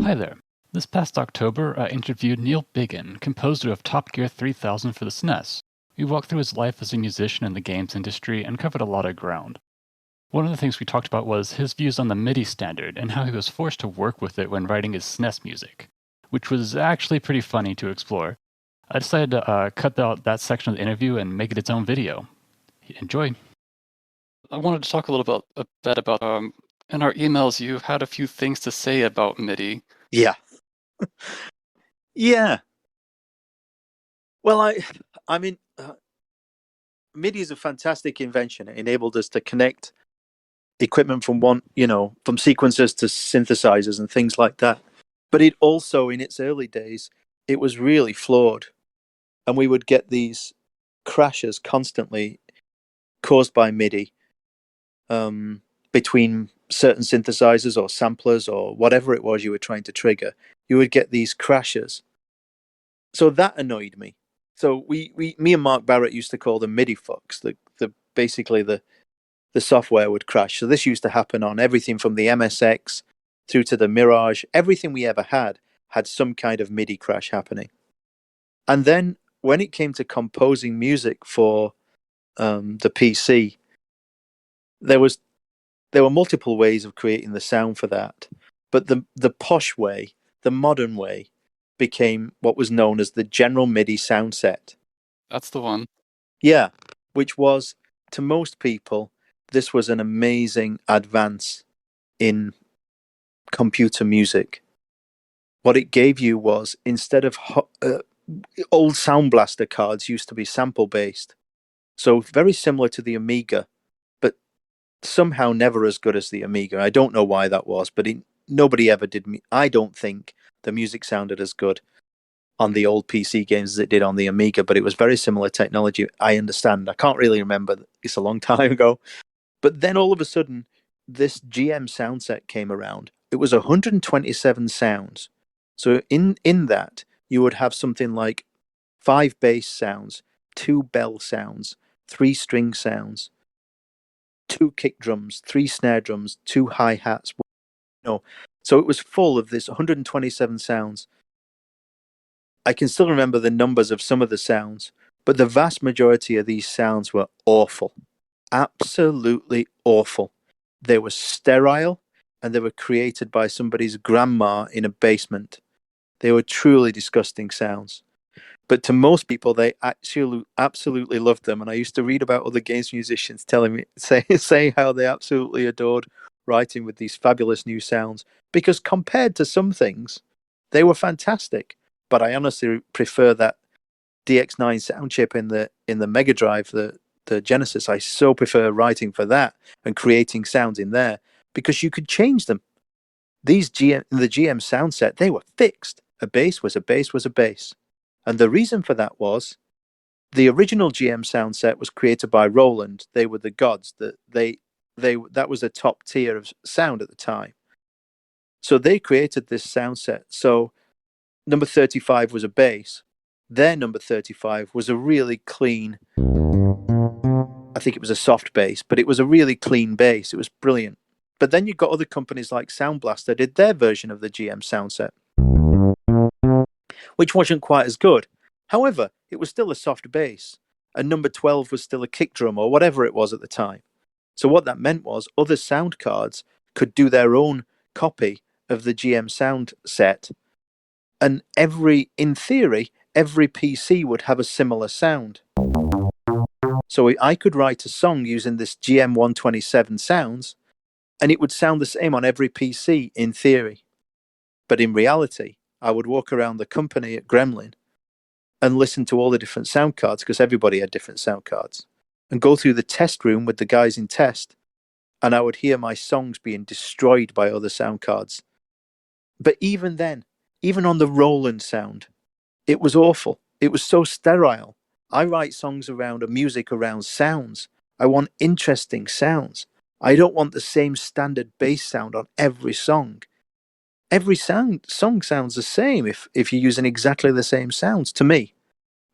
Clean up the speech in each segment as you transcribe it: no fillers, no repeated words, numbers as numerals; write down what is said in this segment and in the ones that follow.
Hi there. This past October, I interviewed Neil Biggin, composer of Top Gear 3000 for the SNES. We walked through his life as a musician in the games industry and covered a lot of ground. One of the things we talked about was his views on the MIDI standard and how he was forced to work with it when writing his SNES music, which was actually pretty funny to explore. I decided to cut out that section of the interview and make it its own video. Enjoy. I wanted to talk a bit about in our emails you had a few things to say about MIDI. Yeah. Yeah. Well, I mean, MIDI is a fantastic invention. It enabled us to connect equipment from from sequencers to synthesizers and things like that. But it also, in its early days, it was really flawed. And we would get these crashes constantly caused by MIDI between certain synthesizers or samplers or whatever it was you were trying to trigger. You would get these crashes. So that annoyed me. So me and Mark Barrett used to call them MIDI fucks. Basically the software would crash. So this used to happen on everything from the MSX through to the Mirage. Everything we ever had some kind of MIDI crash happening. And then when it came to composing music for the PC, there were multiple ways of creating the sound for that. But the posh way, the modern way, became what was known as the general MIDI sound set. That's the one. Yeah, which was, to most people, this was an amazing advance in computer music. What it gave you was, instead of old Sound Blaster cards used to be sample based, so very similar to the Amiga, but somehow never as good as the Amiga. I don't know why that was, but nobody ever did. I don't think the music sounded as good on the old PC games as it did on the Amiga, but it was very similar technology. I understand. I can't really remember. It's a long time ago. But then all of a sudden, this GM sound set came around. It was 127 sounds. So in that, you would have something like 5 bass sounds, 2 bell sounds, 3 string sounds, 2 kick drums, 3 snare drums, 2 hi-hats. So it was full of this 127 sounds. I can still remember the numbers of some of the sounds, but the vast majority of these sounds were awful. Absolutely awful. They were sterile and they were created by somebody's grandma in a basement. They were truly disgusting sounds. But to most people, they actually absolutely loved them. And I used to read about other games musicians telling me, say how they absolutely adored writing with these fabulous new sounds, because compared to some things, they were fantastic. But I honestly prefer that DX9 sound chip in the Mega Drive, the Genesis. I so prefer writing for that and creating sounds in there because you could change them. These the GM sound set, they were fixed. A bass was a bass was a bass. And the reason for that was the original GM sound set was created by Roland. They were the gods. That was a top tier of sound at the time. So they created this sound set. So number 35 was a bass. Their number 35 was a really clean, I think it was a soft bass, but it was a really clean bass. It was brilliant. But then you've got other companies like Sound Blaster did their version of the GM sound set, which wasn't quite as good. However, it was still a soft bass, and number 12 was still a kick drum or whatever it was at the time. So what that meant was other sound cards could do their own copy of the GM sound set, and in theory, every PC would have a similar sound. So I could write a song using this GM 127 sounds, and it would sound the same on every PC in theory. But in reality, I would walk around the company at Gremlin and listen to all the different sound cards, because everybody had different sound cards, and go through the test room with the guys in test, and I would hear my songs being destroyed by other sound cards. But even then, even on the Roland sound, it was awful. It was so sterile. I write songs around music around sounds. I want interesting sounds. I don't want the same standard bass sound on every song. Every song sounds the same if you're using exactly the same sounds, to me,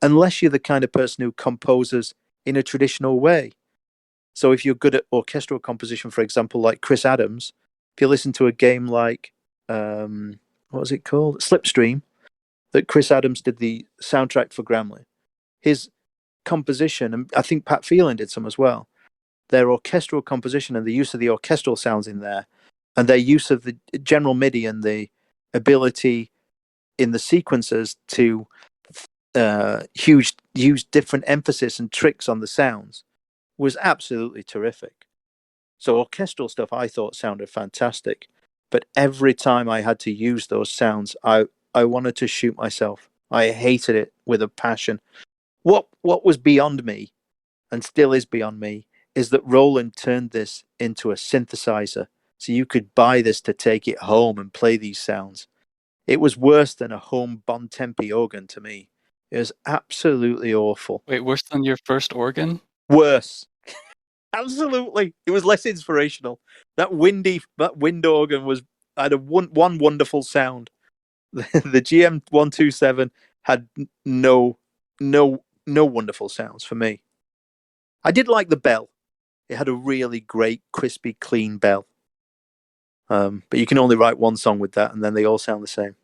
unless you're the kind of person who composes in a traditional way. So if you're good at orchestral composition, for example, like Chris Adams, if you listen to a game like what was it called? Slipstream, that Chris Adams did the soundtrack for Gremlin. His composition, and I think Pat Phelan did some as well. Their orchestral composition and the use of the orchestral sounds in there, and their use of the general MIDI and the ability in the sequences to use different emphasis and tricks on the sounds was absolutely terrific. So orchestral stuff I thought sounded fantastic, but every time I had to use those sounds, I wanted to shoot myself. I hated it with a passion. What was beyond me, and still is beyond me, is that Roland turned this into a synthesizer, so you could buy this to take it home and play these sounds. It was worse than a home Bontempi organ to me. It was absolutely awful. Wait, worse than your first organ? Worse. Absolutely. It was less inspirational. That wind organ had one wonderful sound. The GM 127 had no wonderful sounds for me. I did like the bell. It had a really great, crispy, clean bell. But you can only write one song with that, and then they all sound the same.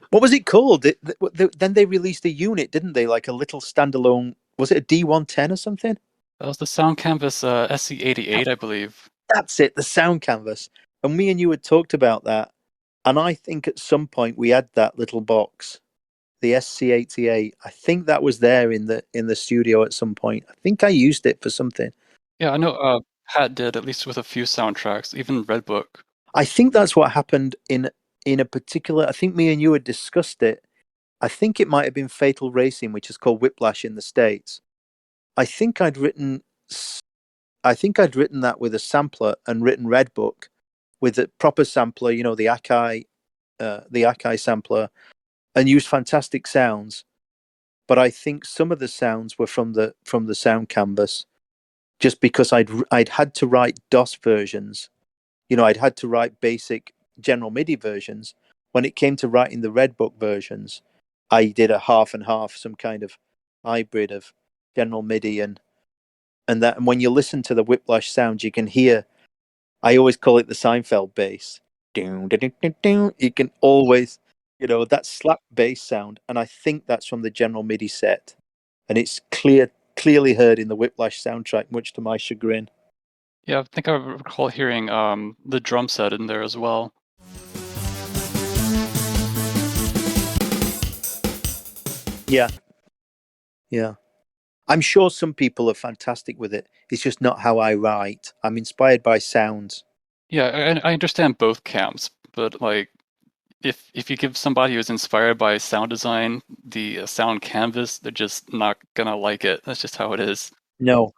What was it called? Then they released a unit, didn't they? Like a little standalone. Was it a D110 or something? That was the Sound Canvas SC88, I believe. That's it, the sound canvas. And me and you had talked about that. And I think at some point we had that little box, the SC88. I think that was there in the studio at some point. I think I used it for something. Yeah, I know Pat did, at least with a few soundtracks, even Red Book. I think that's what happened in a particular. I think me and you had discussed it. I think it might have been Fatal Racing, which is called Whiplash in the States. I think I'd written that with a sampler and written Red Book with a proper sampler, the Akai sampler, and used fantastic sounds. But I think some of the sounds were from the sound canvas, just because I'd had to write DOS versions. I'd had to write basic general MIDI versions. When it came to writing the Red Book versions, I did a half and half, some kind of hybrid of general MIDI and that. And when you listen to the Whiplash sound, you can hear. I always call it the Seinfeld bass. You can always, that slap bass sound, and I think that's from the general MIDI set, and it's clearly heard in the Whiplash soundtrack, much to my chagrin. Yeah, I think I recall hearing the drum set in there as well. Yeah. I'm sure some people are fantastic with it. It's just not how I write. I'm inspired by sounds. Yeah, I understand both camps, but like, if you give somebody who's inspired by sound design the sound canvas, they're just not gonna like it. That's just how it is. No.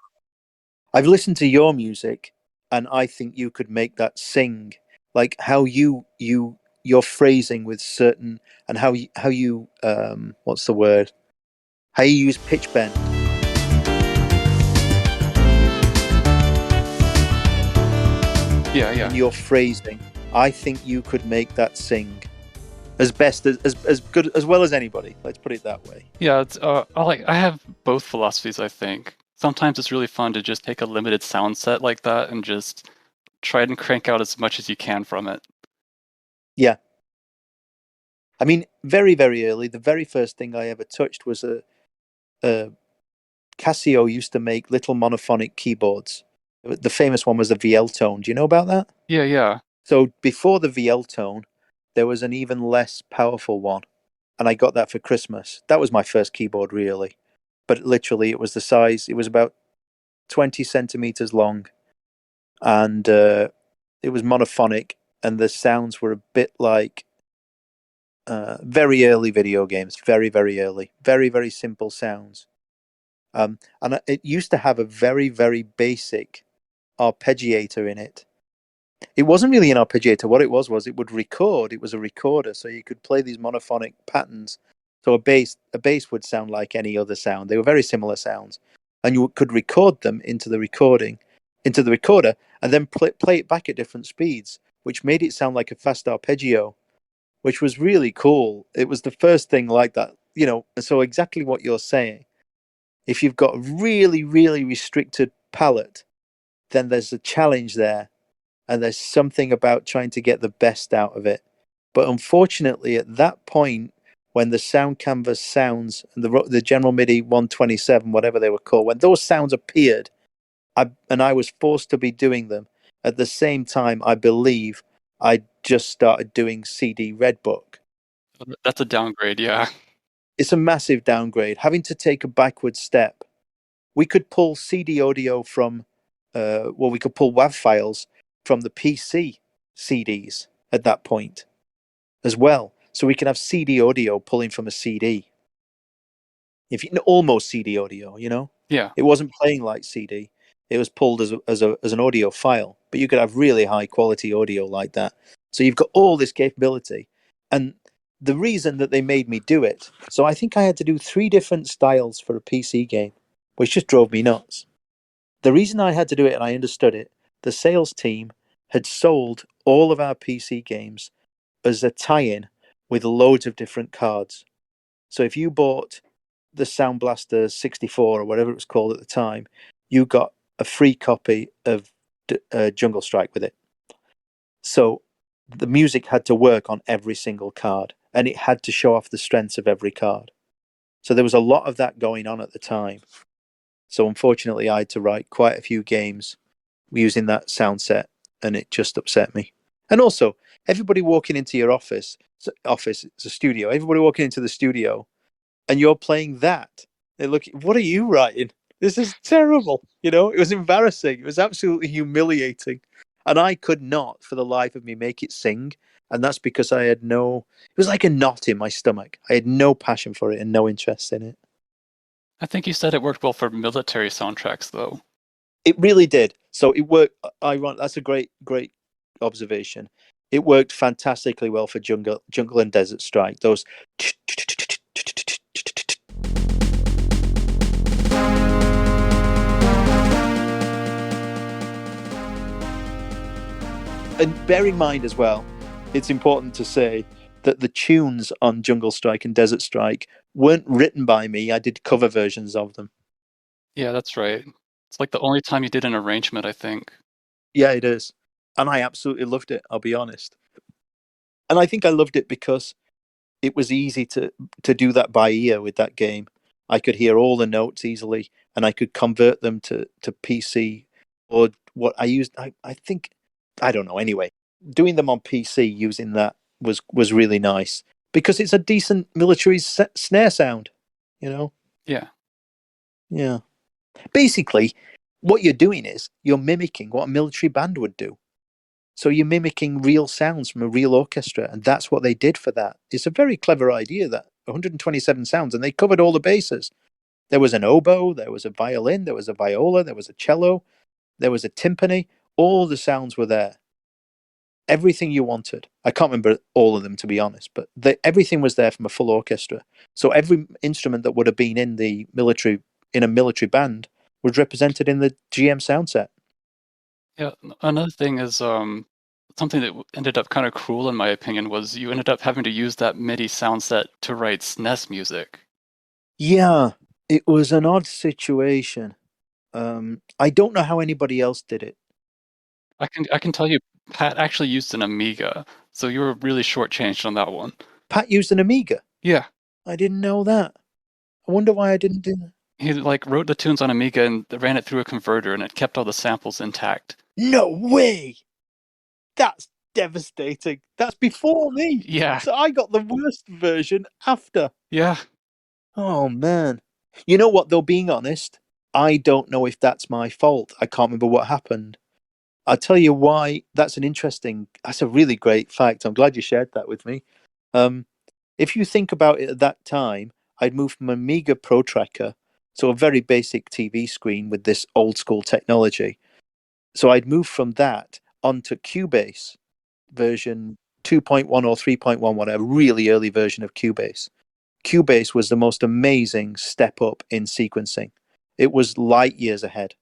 I've listened to your music, and I think you could make that sing. Like how your phrasing with certain, and how you what's the word? How you use pitch bend. Yeah. And your phrasing, I think you could make that sing as best as good as well as anybody. Let's put it that way. Yeah, it's I have both philosophies, I think. Sometimes it's really fun to just take a limited sound set like that and just try and crank out as much as you can from it. Yeah. I mean, very, very early, the very first thing I ever touched was a Casio used to make little monophonic keyboards. The famous one was the VL Tone. Do you know about that? Yeah. So before the VL Tone, there was an even less powerful one, and I got that for Christmas. That was my first keyboard, really. But literally, it was the size. It was about 20 centimeters long, and it was monophonic, and the sounds were a bit like very early video games. Very, very early. Very, very simple sounds. And it used to have a very, very basic arpeggiator in it. It wasn't really an arpeggiator. What it was it would record. It was a recorder, so you could play these monophonic patterns. So a bass would sound like any other sound. They were very similar sounds, and you could record them into the recorder, and then play it back at different speeds, which made it sound like a fast arpeggio, which was really cool. It was the first thing like that, So exactly what you're saying. If you've got a really, really restricted palette, then there's a challenge there. And there's something about trying to get the best out of it. But unfortunately, at that point, when the sound canvas sounds and the General MIDI 127, whatever they were called, when those sounds appeared, I was forced to be doing them at the same time. I believe I just started doing CD Redbook. That's a downgrade, yeah. It's a massive downgrade. Having to take a backward step. We could pull CD audio from, we could pull WAV files from the PC CDs at that point as well. So we can have CD audio pulling from a CD. If you almost CD audio, Yeah. it wasn't playing like CD. It was pulled as an audio file, but you could have really high quality audio like that. So you've got all this capability, and the reason that they made me do it. So I think I had to do 3 different styles for a PC game, which just drove me nuts. The reason I had to do it and I understood it, the sales team had sold all of our PC games as a tie-in with loads of different cards. So if you bought the Sound Blaster 64 or whatever it was called at the time, you got a free copy of Jungle Strike with it. So the music had to work on every single card, and it had to show off the strengths of every card. So there was a lot of that going on at the time. So unfortunately, I had to write quite a few games using that sound set, and it just upset me. And also, everybody walking into your office, it's a studio, everybody walking into the studio, and you're playing that. They look, what are you writing? This is terrible. It was embarrassing. It was absolutely humiliating. And I could not, for the life of me, make it sing. And that's because it was like a knot in my stomach. I had no passion for it and no interest in it. I think you said it worked well for military soundtracks, though. It really did. So it worked. That's a great, great observation. It worked fantastically well for Jungle and Desert Strike. Those. And bear in mind as well, it's important to say that the tunes on Jungle Strike and Desert Strike weren't written by me. I did cover versions of them. Yeah, that's right. It's like the only time you did an arrangement, I think. Yeah, it is. And I absolutely loved it, I'll be honest. And I think I loved it because it was easy to do that by ear with that game. I could hear all the notes easily, and I could convert them to PC or what I used. I think I don't know. Anyway, doing them on PC using that was really nice because it's a decent military snare sound. You know. Yeah. Yeah. Basically, what you're doing is you're mimicking what a military band would do. So you're mimicking real sounds from a real orchestra, and that's what they did for that. It's a very clever idea, that 127 sounds, and they covered all the bases. There was an oboe, there was a violin, there was a viola, there was a cello, there was a timpani. All the sounds were there. Everything you wanted. I can't remember all of them, to be honest, but everything was there from a full orchestra. So every instrument that would have been in a military band was represented in the GM sound set. Yeah. Another thing is something that ended up kind of cruel in my opinion was you ended up having to use that MIDI sound set to write SNES music. Yeah, it was an odd situation. I don't know how anybody else did it. I can tell you, Pat actually used an Amiga, so you were really shortchanged on that one. Pat used an Amiga. Yeah. I didn't know that. I wonder why I didn't do that. He like wrote the tunes on Amiga and ran it through a converter, and it kept all the samples intact. No way! That's devastating. That's before me. Yeah. So I got the worst version after. Yeah. Oh, man. You know what, though, being honest, I don't know if that's my fault. I can't remember what happened. I'll tell you why. That's a really great fact. I'm glad you shared that with me. If you think about it at that time, I'd moved from Amiga Pro Tracker, so a very basic TV screen with this old school technology. So I'd moved from that onto Cubase version 2.1 or 3.1, whatever, really early version of Cubase. Cubase was the most amazing step up in sequencing. It was light years ahead.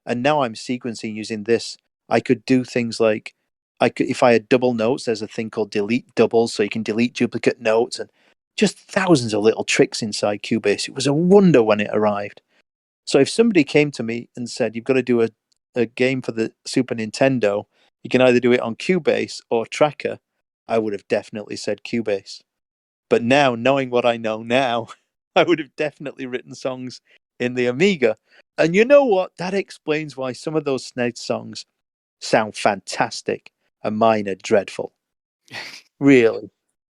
And now I'm sequencing using this. I could do things like if I had double notes, there's a thing called delete doubles, so you can delete duplicate notes, and just thousands of little tricks inside Cubase. It was a wonder when it arrived. So if somebody came to me and said, you've got to do a game for the Super Nintendo, you can either do it on Cubase or Tracker, I would have definitely said Cubase. But now, knowing what I know now, I would have definitely written songs in the Amiga. And you know what? That explains why some of those SNES songs sound fantastic and mine are dreadful. Really.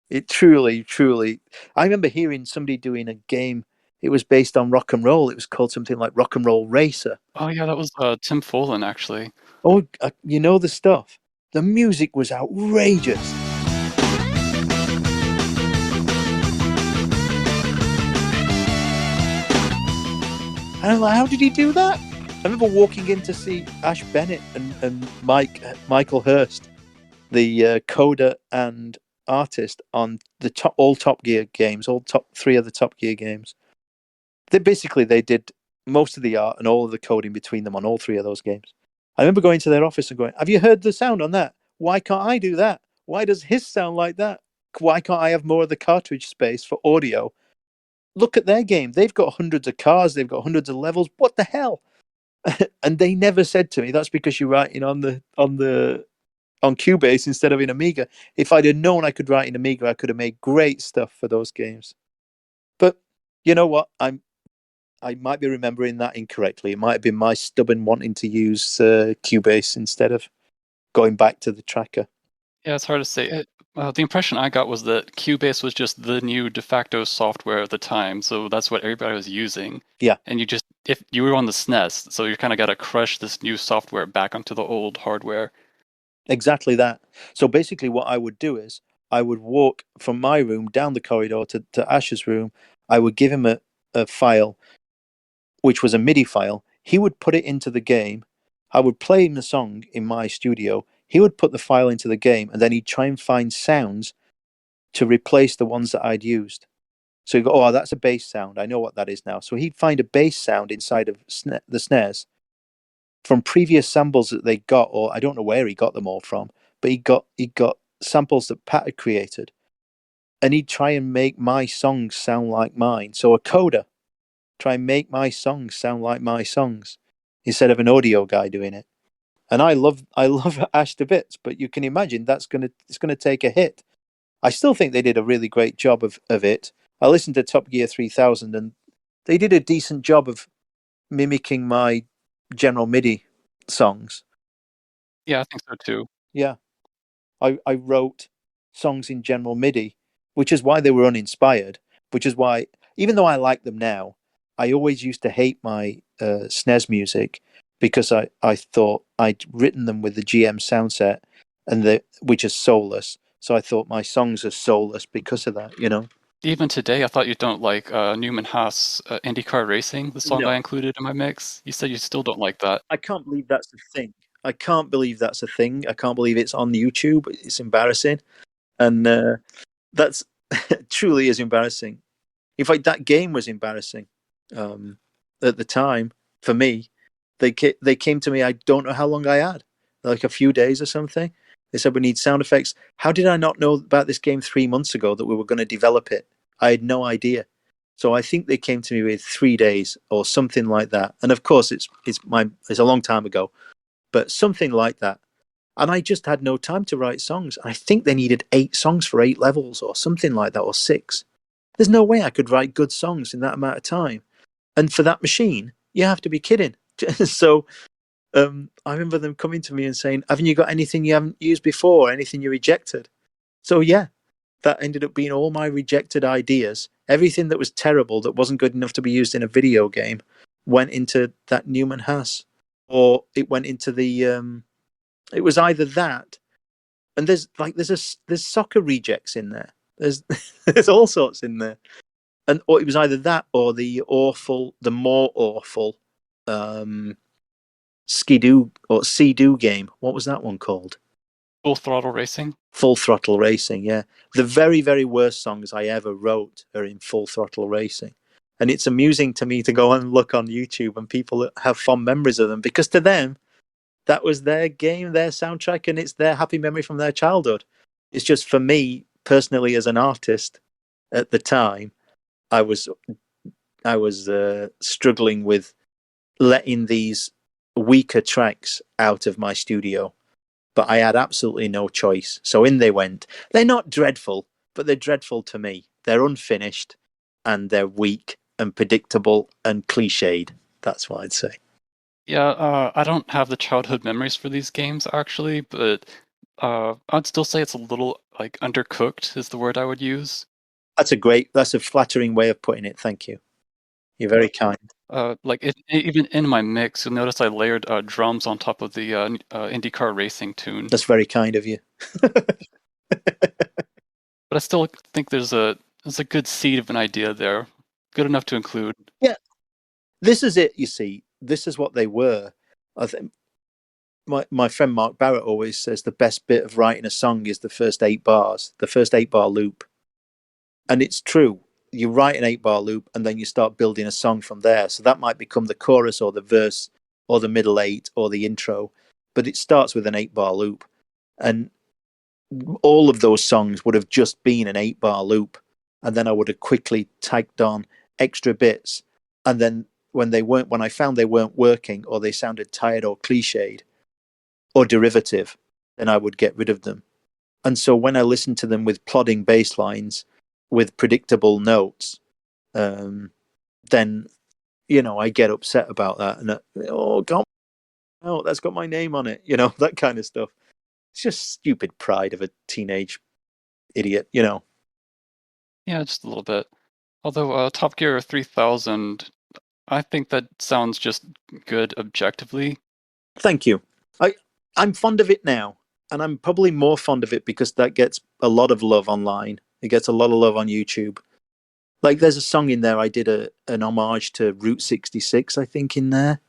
It truly, truly. I remember hearing somebody doing a game. It was based on rock and roll. It was called something like Rock and Roll Racer. Oh yeah, that was Tim Follin actually. Oh, you know the stuff. The music was outrageous. And I'm like, how did he do that? I remember walking in to see Ash Bennett and Michael Hurst, the coder and artist on the all Top Gear games, all top three of the Top Gear games. They did most of the art and all of the coding between them on all three of those games. I remember going to their office and going, "Have you heard the sound on that? Why can't I do that? Why does his sound like that? Why can't I have more of the cartridge space for audio? Look at their game. They've got hundreds of cars. They've got hundreds of levels. What the hell?" And they never said to me, "That's because you're writing on Cubase instead of in Amiga." If I'd have known I could write in Amiga, I could have made great stuff for those games. But you know what? I might be remembering that incorrectly. It might have been my stubborn wanting to use Cubase instead of going back to the tracker. Yeah, it's hard to say. The impression I got was that Cubase was just the new de facto software at the time, so that's what everybody was using. Yeah, And if you were on the SNES, so you kind of got to crush this new software back onto the old hardware. exactly that. So basically, what I would do is I would walk from my room down the corridor to Ash's room. I would give him a file, which was a MIDI file. He would put it into the game. I would play him the song in my studio. He would put the file into the game, and then he'd try and find sounds to replace the ones that I'd used. So you go, "Oh, that's a bass sound. I know what that is now." So he'd find a bass sound inside of the snares from previous samples that they got, or I don't know where he got them all from, but he got samples that Pat had created, and he'd try and make my songs sound like mine. So a coder try and make my songs sound like my songs instead of an audio guy doing it. And I love Ash to bits, but you can imagine it's gonna take a hit. I still think they did a really great job of it. I listened to Top Gear 3000 and they did a decent job of mimicking my general MIDI songs. Yeah, I think so too. Yeah, I wrote songs in general MIDI, which is why they were uninspired, which is why, even though I like them now, I always used to hate my SNES music because I thought I'd written them with the GM sound set, which is soulless. So I thought my songs are soulless because of that, you know? Even today, I thought you don't like Newman-Haas IndyCar Racing, the song I No, included in my mix. You said you still don't like that. I can't believe that's a thing. I can't believe that's a thing. I can't believe it's on YouTube. It's embarrassing. And that's truly is embarrassing. In fact, that game was embarrassing um, at the time for me. They came to me. I don't know how long I had, like a few days or something. They said we need sound effects. How did I not know about this game 3 months ago that we were going to develop it? I had no idea. So I think they came to me with 3 days or something like that. And of course, it's a long time ago, but something like that. And I just had no time to write songs. I think they needed 8 songs for 8 levels or something like that, or 6. There's no way I could write good songs in that amount of time. And for that machine, you have to be kidding. So I remember them coming to me and saying, "Haven't you got anything you haven't used before? Anything you rejected?" So yeah, that ended up being all my rejected ideas. Everything that was terrible, that wasn't good enough to be used in a video game, went into that Newman-Haas, or it went into the. It was either that, and there's soccer rejects in there. There's there's all sorts in there. And or it was either that or the more awful um, Skidoo or Sea-Doo game. What was that one called? Full Throttle Racing? Full Throttle Racing. Yeah, the very very worst songs I ever wrote are in Full Throttle Racing, and it's amusing to me to go and look on YouTube and people have fond memories of them because to them that was their game, their soundtrack, and it's their happy memory from their childhood. It's just for me personally as an artist at the time, I was struggling with letting these weaker tracks out of my studio but I had absolutely no choice. So in they went. They're not dreadful, but they're dreadful to me. They're unfinished and they're weak and predictable and cliched. That's what I'd say. Yeah, I don't have the childhood memories for these games actually, but I'd still say it's a little like undercooked is the word I would use. That's a flattering way of putting it. Thank you. You're very kind. Even in my mix, you'll notice I layered drums on top of the IndyCar racing tune. That's very kind of you. But I still think there's a good seed of an idea there, good enough to include. Yeah, this is it. You see, this is what they were. I think my friend Mark Barrett always says the best bit of writing a song is the first 8 bars, the first 8 bar loop, and it's true. You write an 8 bar loop, and then you start building a song from there. So that might become the chorus or the verse or the middle 8 or the intro, but it starts with an 8 bar loop, and all of those songs would have just been an 8 bar loop, and then I would have quickly tagged on extra bits, and then when I found they weren't working or they sounded tired or cliched or derivative, then I would get rid of them. And so when I listened to them with plodding bass lines with predictable notes, then I get upset about that, and oh god, no, that's got my name on it, that kind of stuff. It's just stupid pride of a teenage idiot. Yeah, just a little bit. Although Top Gear 3000, I think that sounds just good objectively. Thank you. I'm fond of it now, and I'm probably more fond of it because that gets a lot of love online. It gets a lot of love on YouTube. Like there's a song in there I did an homage to Route 66, I think, in there.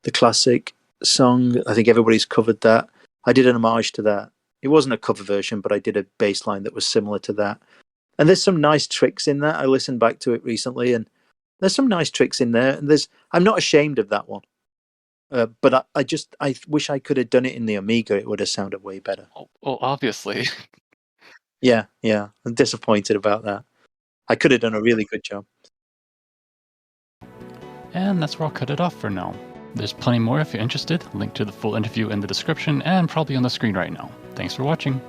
The classic song. I think everybody's covered that. I did an homage to that. It wasn't a cover version, but I did a bass line that was similar to that. And there's some nice tricks in that. I listened back to it recently, and there's some nice tricks in there. And I'm not ashamed of that one. But I wish I could have done it in the Amiga. It would have sounded way better. Well, obviously. Yeah. I'm disappointed about that. I could have done a really good job. And that's where I'll cut it off for now. There's plenty more if you're interested. Link to the full interview in the description and probably on the screen right now. Thanks for watching.